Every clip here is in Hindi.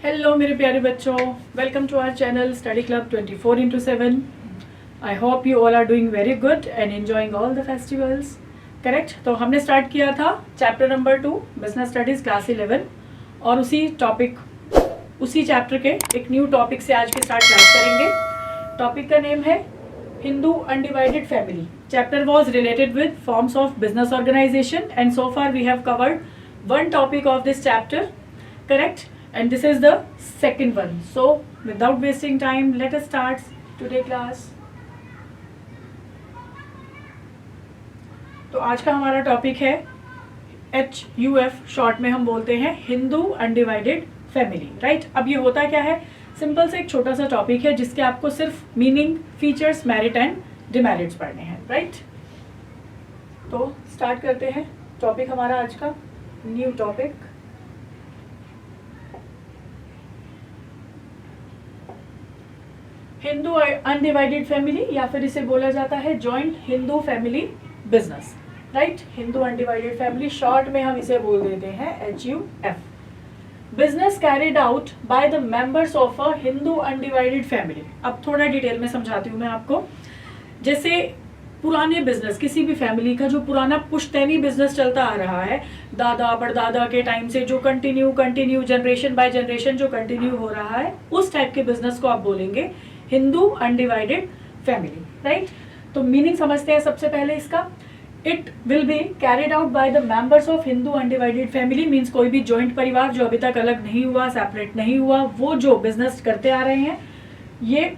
हेलो मेरे प्यारे बच्चों, welcome to our channel study club 24/7। I hope you all are doing very good and enjoying all the festivals. Correct. तो हमने स्टार्ट किया था chapter number 2 business studies class 11 और उसी चैप्टर के एक न्यू टॉपिक से आज के स्टार्ट क्लास करेंगे। टॉपिक का नेम है Hindu undivided family. Chapter was related with forms of business organisation and so far we have covered one topic of this chapter, correct? And this is the second one. So without wasting time, let us start today class. तो आज का हमारा टॉपिक है HUF, शॉर्ट में हम बोलते हैं हिंदू अनडिवाइडेड फैमिली, राइट? अब ये होता क्या है, सिंपल से एक छोटा सा टॉपिक है जिसके आपको सिर्फ meaning, features, merit and demerits पढ़ने हैं, राइट? तो स्टार्ट करते हैं टॉपिक हमारा आज का, new topic. Hindu undivided family या फिर इसे बोला जाता है joint Hindu family business, right? Hindu undivided family, short में हम इसे बोल देते हैं HUF। Business carried out by the members of a Hindu undivided family. अब थोड़ा डिटेल में समझाती हूँ मैं आपको। जैसे पुराने बिजनेस, किसी भी फैमिली का जो पुराना पुश्तैनी बिजनेस चलता आ रहा है, दादा परदादा के टाइम से जो कंटिन्यू जनरेशन बाय जनरेशन जो कंटिन्यू हो रहा है, उस टाइप के बिजनेस को आप बोलेंगे हिंदू अनडिवाइडेड फैमिली, राइट? तो मीनिंग समझते हैं सबसे पहले इसका। It will be carried out by the members of Hindu undivided family, means कोई भी जॉइंट परिवार जो अभी तक अलग नहीं हुआ, सेपरेट नहीं हुआ, वो जो बिजनेस करते आ रहे हैं, ये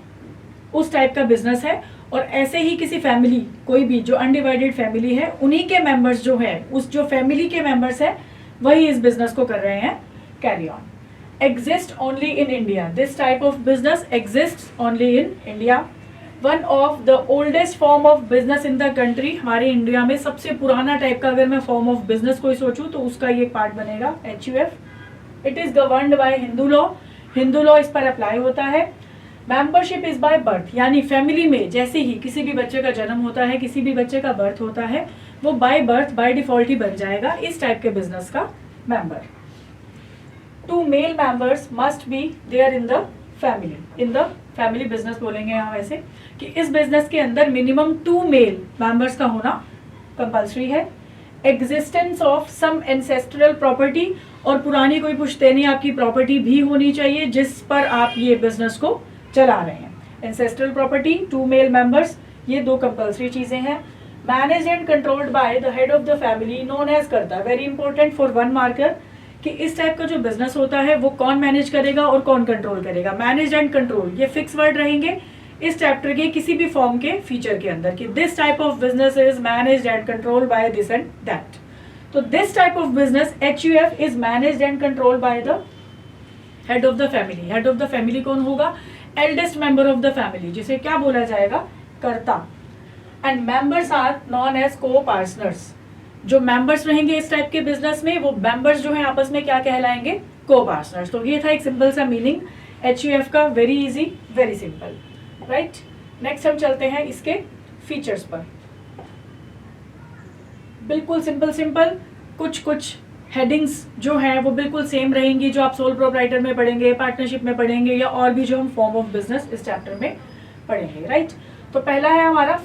उस टाइप का बिजनेस है। और ऐसे ही किसी फैमिली, कोई भी जो अनडिवाइडेड फैमिली है, उन्हीं के मेंबर्स जो है, उस जो फैमिली के मेंबर्स है, वही इस बिजनेस को कर रहे हैं carry on. Exist only in India, this type of business exist only in India. One of the oldest form of business in the country, हमारे इंडिया में सबसे पुराना टाइप का अगर मैं फॉर्म ऑफ बिजनेस कोई सोचूं तो उसका ये पार्ट बनेगा HUF। It is governed bye Hindu law, Hindu law इस पर अप्लाई होता है। मेंबरशिप इज बाय बर्थ, यानी फैमिली में जैसे ही किसी भी बच्चे का जन्म होता है, किसी भी बच्चे का बर्थ होता है, वो बाय बर्थ बाय डिफॉल्ट ही बन जाएगा इस टाइप के बिजनेस का member. 2 male members must be there in the family, in the family business बोलेंगे यहाँ वैसे, कि इस बिजनेस के अंदर मिनिमम 2 मेल मेंबर्स का होना कंपल्सरी है। Existence of some ancestral property, और पुरानी कोई पुश्तैनी आपकी प्रॉपर्टी भी होनी चाहिए जिस पर आप ये बिजनेस को चला रहे हैं। एंसेस्ट्रल प्रॉपर्टी, 2 मेल मेंबर्स, ये 2 कंपल्सरी चीजें हैं। Manage and controlled by the head of the family known as karta, very important for 1 marker, कि इस टाइप का जो बिजनेस होता है वो कौन मैनेज करेगा और कौन कंट्रोल करेगा। मैनेज एंड कंट्रोल ये फिक्स वर्ड रहेंगे इस चैप्टर के किसी भी फॉर्म के फीचर के अंदर, कि this type of business is managed and controlled by this and that. तो this type of business HUF is managed and controlled by the head of the family. Head of the family कौन होगा? Eldest member of the family, जिसे क्या बोला जाएगा? Karta. And members are known as co partners. जो मेंबर्स रहेंगे इस टाइप के बिजनेस में, वो मेंबर्स जो है आपस में क्या कहलाएंगे? को पार्टनर्स। तो ये था एक सिंपल सा मीनिंग HUF का, very easy, very simple, right? Next हम चलते हैं इसके फीचर्स पर। बिल्कुल सिंपल कुछ हेडिंग्स जो है वो बिल्कुल सेम रहेंगी जो आप सोल प्रोप्राइटर में पढ़ेंगे, पार्टनरशिप में पढ़ेंगे, या और भी जो हम फॉर्म ऑफ बिजनेस इस चैप्टर में पढ़ेंगे, राइट? तो पहला है हमारा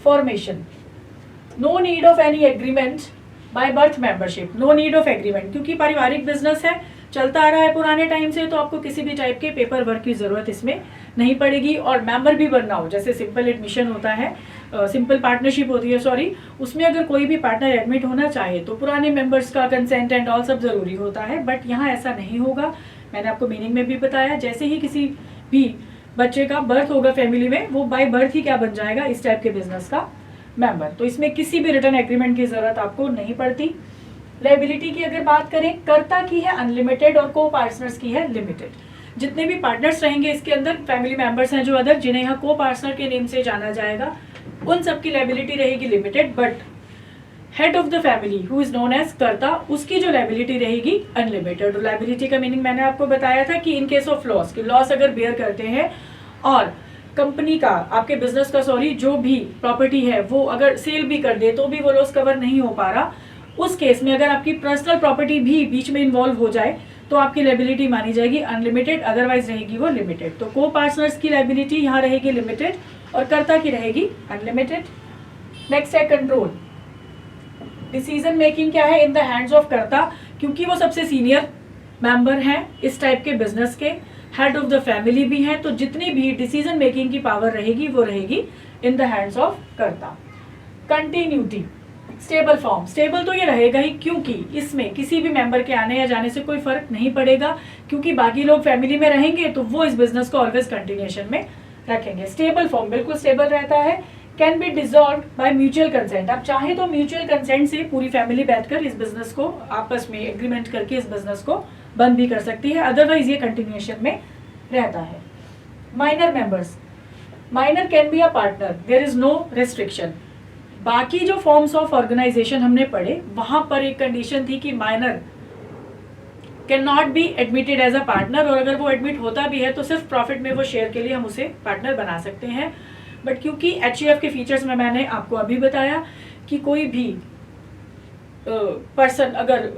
formation. No need of any agreement by birth membership, no need of agreement, क्योंकि पारिवारिक बिजनेस है, चलता आ रहा है पुराने टाइम से, तो आपको किसी भी टाइप के पेपर वर्क की जरूरत इसमें नहीं पड़ेगी। और मेंबर भी बनना हो, जैसे सिंपल एडमिशन होता है, सिंपल पार्टनरशिप होती है, सॉरी, उसमें अगर कोई भी पार्टनर एडमिट होना चाहे तो पुराने मेंबर्स का कंसेंट एंड ऑल सब जरूरी होता है, बट यहाँ ऐसा नहीं होगा। मैंने आपको मीनिंग में भी बताया, जैसे ही किसी भी बच्चे का बर्थ होगा फैमिली में, वो बाय बर्थ ही क्या बन जाएगा? इस टाइप के बिजनेस का मेंबर। तो इसमें किसी भी रिटर्न एग्रीमेंट की जरूरत आपको नहीं पड़ती। लायबिलिटी की अगर बात करें, कर्ता की है अनलिमिटेड और को पार्टनर्स की है लिमिटेड। जितने भी पार्टनर्स रहेंगे इसके अंदर, फैमिली मेंबर्स हैं जो अदर, जिन्हें यहाँ को पार्टनर के नेम से जाना जाएगा, उन सबकी लायबिलिटी रहेगी limited, but head of the family who is known as karta, उसकी जो लायबिलिटी रहेगी अनलिमिटेड। लायबिलिटी का मीनिंग मैंने आपको बताया था कि इन केस ऑफ लॉस, कि लॉस अगर बेयर करते हैं और कंपनी का, आपके बिजनेस का सॉरी, जो भी प्रॉपर्टी है वो अगर सेल भी कर दे तो भी वो लॉस कवर नहीं हो पा रहा, उस केस में अगर आपकी पर्सनल प्रॉपर्टी भी बीच में इन्वॉल्व हो जाए तो आपकी लायबिलिटी मानी जाएगी अनलिमिटेड, अदरवाइज रहेगी वो लिमिटेड। तो को पार्टनर्स की लायबिलिटी यहाँ रहेगी लिमिटेड और कर्ता की रहेगी अनलिमिटेड। नेक्स्ट है कंट्रोल। डिसीजन मेकिंग क्या है? इन द हैंड्स ऑफ कर्ता, क्योंकि वो सबसे सीनियर मेंबर हैं इस टाइप के बिजनेस के, हेड ऑफ द फैमिली भी हैं, तो जितनी भी डिसीजन मेकिंग की पावर रहेगी वो रहेगी इन द हैंड्स ऑफ कर्ता। Continuity, stable form. स्टेबल तो ये रहेगा ही, क्योंकि इसमें किसी भी मेंबर के आने या जाने से कोई फर्क नहीं पड़ेगा, क्योंकि बाकी लोग फैमिली में रहेंगे तो वो इस बिजनेस को ऑलवेज कंटिन्यूएशन में रखेंगे। स्टेबल फॉर्म बिल्कुल स्टेबल रहता है। Can be dissolve by mutual consent. आप चाहे तो म्यूचुअल कंसेंट से पूरी फैमिली बैठकर इस बिजनेस को आपस में एग्रीमेंट करके इस बिजनेस को बंद भी कर सकती है, अदरवाइज ये कंटिन्यूएशन में रहता है। Minor members, minor can be a partner, there is no restriction. बाकी जो फॉर्म्स ऑफ ऑर्गेनाइजेशन हमने पढ़े वहां पर एक कंडीशन थी कि minor can not be admitted as a partner, और अगर वो एडमिट होता भी है तो सिर्फ प्रॉफिट में वो शेयर के लिए हम उसे पार्टनर बना सकते हैं। बट क्योंकि HUF के फीचर्स में मैंने आपको अभी बताया कि कोई भी पर्सन अगर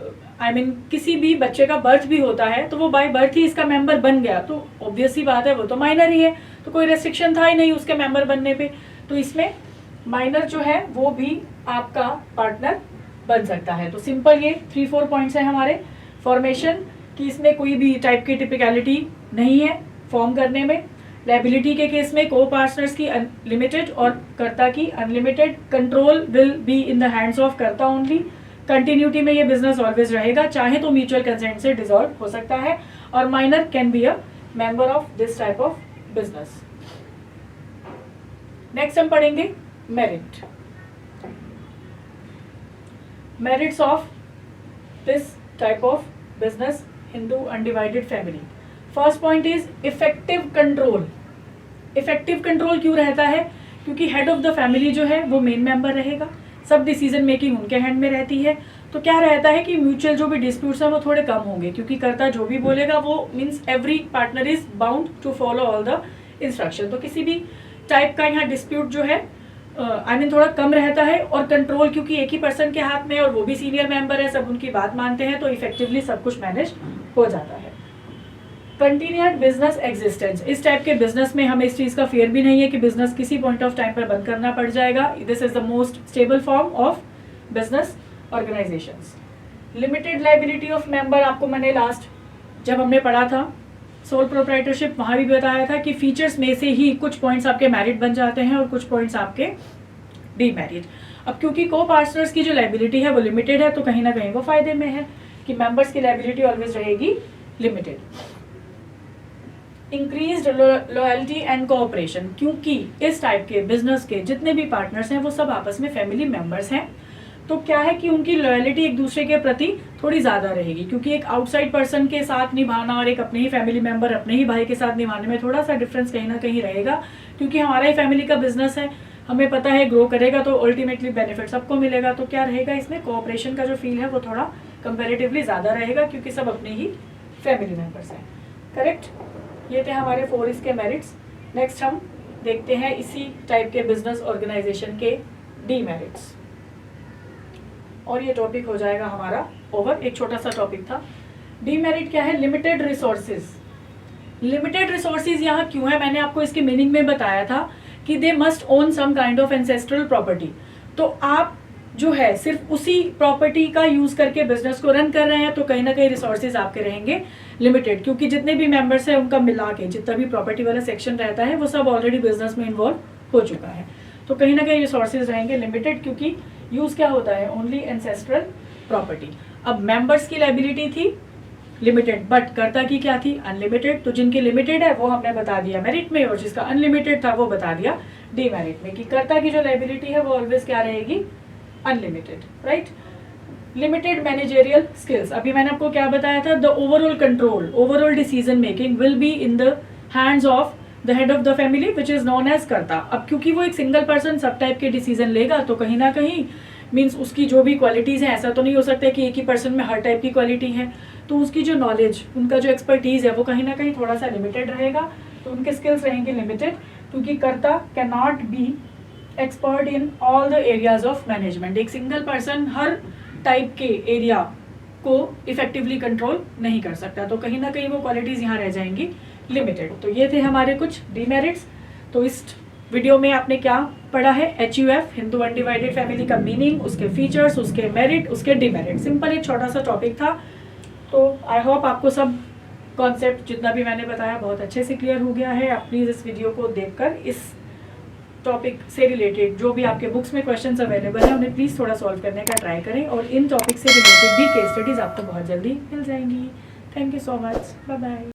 किसी भी बच्चे का बर्थ भी होता है तो वो बाय बर्थ ही इसका मेंबर बन गया, तो ऑब्वियस सी बात है वो तो माइनर ही है, तो कोई रेस्ट्रिक्शन था ही नहीं उसके मेंबर बनने पे। तो इसमें माइनर जो है वो भी आपका पार्टनर बन सकता है। तो सिंपल ये 3-4 पॉइंट्स हैं हमारे फॉर्मेशन कि इसमें कोई भी टाइप की टिपिकलिटी नहीं है फॉर्म करने में। लायबिलिटी के केस में को पार्टनर्स की अनलिमिटेड और कर्ता की unlimited. Control will be in the hands of कर्ता ओनली। कंटिन्यूटी में ये बिजनेस ऑलवेज रहेगा, चाहे तो म्यूचुअल कंसेंट से डिसॉल्व हो सकता है। और minor can be a member of this type of business. Next हम पढ़ेंगे merit, merits of this type of business Hindu undivided family. First point is effective control. Effective control क्यों रहता है? क्योंकि हेड ऑफ द फैमिली जो है वो मेन मेंबर रहेगा, सब डिसीजन मेकिंग उनके हैंड में रहती है। तो क्या रहता है कि म्यूचुअल जो भी डिस्प्यूट्स हैं वो थोड़े कम होंगे, क्योंकि कर्ता जो भी बोलेगा वो means every partner is bound to follow all the instruction. तो किसी भी टाइप का यहाँ डिस्प्यूट जो है थोड़ा कम रहता है। और कंट्रोल क्योंकि एक ही पर्सन के हाथ में और वो भी सीनियर मेंबर है, सब उनकी बात मानते हैं, तो इफेक्टिवली सब कुछ मैनेज हो जाता है। कंटिन्यूड बिजनेस एग्जिस्टेंस, इस टाइप के बिजनेस में हमें इस चीज का फियर भी नहीं है कि बिजनेस किसी पॉइंट ऑफ टाइम पर बंद करना पड़ जाएगा। This is the most stable form of business organisations. Limited liability of member, आपको मैंने लास्ट जब हमने पढ़ा था सोल प्रोप्राइटरशिप वहां भी बताया था कि फीचर्स में से ही कुछ पॉइंट्स आपके मैरिट बन जाते हैं और कुछ पॉइंट्स आपके डीमेरिट। अब क्योंकि को पार्टनर्स की जो लायबिलिटी है वो लिमिटेड है, तो कहीं ना कहीं वो फायदे में है कि मेंबर्स की लायबिलिटी ऑलवेज रहेगी limited. Increased loyalty and cooperation, क्योंकि इस टाइप के बिजनेस के जितने भी पार्टनर्स हैं वो सब आपस में फैमिली मेंबर्स हैं, तो क्या है कि उनकी लॉयल्टी एक दूसरे के प्रति थोड़ी ज्यादा रहेगी। क्योंकि एक आउटसाइड पर्सन के साथ निभाना और एक अपने ही फैमिली मेंबर अपने ही भाई के साथ निभाने में थोड़ा सा डिफरेंस कहीं ना कहीं रहेगा, क्योंकि हमारा ही फैमिली का बिजनेस है, हमें पता है ग्रो करेगा तो अल्टीमेटली बेनिफिट सबको मिलेगा। तो क्या रहेगा इसमें कोऑपरेशन का जो फील है वो थोड़ा कंपेरेटिवली ज्यादा रहेगा, क्योंकि सब अपने ही फैमिली मेंबर्स हैं। करेक्ट, ये थे हमारे 4 इसके मेरिट्स। नेक्स्ट हम देखते हैं इसी टाइप के बिजनेस ऑर्गेनाइजेशन के डीमेरिट्स, और ये टॉपिक हो जाएगा हमारा ओवर। एक छोटा सा टॉपिक था। डीमेरिट क्या है? Limited resources. लिमिटेड रिसोर्सेज यहाँ क्यों है? मैंने आपको इसके मीनिंग में बताया था कि they must own some kind of ancestral property. तो आप जो है सिर्फ उसी प्रॉपर्टी का यूज करके बिजनेस को रन कर रहे हैं, तो कहीं ना कहीं रिसोर्सेज आपके रहेंगे लिमिटेड, क्योंकि जितने भी मेंबर्स हैं उनका मिला के जितना भी प्रॉपर्टी वाला सेक्शन रहता है वो सब ऑलरेडी बिजनेस में इन्वॉल्व हो चुका है। तो कहीं ना कहीं रिसोर्सेज रहेंगे लिमिटेड, क्योंकि यूज क्या होता है? Only ancestral property. अब मेंबर्स की लायबिलिटी थी लिमिटेड, बट कर्ता की क्या थी? अनलिमिटेड। तो जिनकी लिमिटेड है वो हमने बता दिया मेरिट में, और जिसका अनलिमिटेड था वो बता दिया डीमेरिट में, कि कर्ता की जो लायबिलिटी है वो ऑलवेज क्या रहेगी? Unlimited, right. Limited managerial skills, अभी मैंने आपको क्या बताया था? The overall control, overall decision making will be in the hands of the head of the family which is known as karta. अब क्योंकि वो एक सिंगल पर्सन सब टाइप के डिसीजन लेगा, तो कहीं ना कहीं मीन्स उसकी जो भी क्वालिटीज हैं, ऐसा तो नहीं हो सकता कि एक ही पर्सन में हर टाइप की क्वालिटी है, तो उसकी जो नॉलेज, उनका जो एक्सपर्टीज है वो कहीं ना कहीं थोड़ा सा लिमिटेड रहेगा। तो उनके स्किल्स रहेंगे लिमिटेड, क्योंकि कर्ता can not B expert in all the areas of management. एक सिंगल पर्सन हर टाइप के एरिया को इफेक्टिवली कंट्रोल नहीं कर सकता, तो कहीं ना कहीं वो क्वालिटीज़ यहाँ रह जाएंगी लिमिटेड। तो ये थे हमारे कुछ डीमेरिट्स। तो इस वीडियो में आपने क्या पढ़ा है, HUF हिंदू अनडिवाइडेड फैमिली का मीनिंग, उसके फीचर्स, उसके मेरिट, उसके डिमेरिट। सिंपल एक छोटा सा टॉपिक था। तो आई होप आपको सब कॉन्सेप्ट जितना भी मैंने बताया बहुत अच्छे से क्लियर हो गया है। आप प्लीज़ इस वीडियो को देखकर इस टॉपिक से रिलेटेड जो भी आपके बुक्स में क्वेश्चंस अवेलेबल हैं उन्हें प्लीज़ थोड़ा सॉल्व करने का ट्राई करें, और इन टॉपिक से रिलेटेड भी केस स्टडीज़ आपको बहुत जल्दी मिल जाएंगी। Thank you so much, bye bye.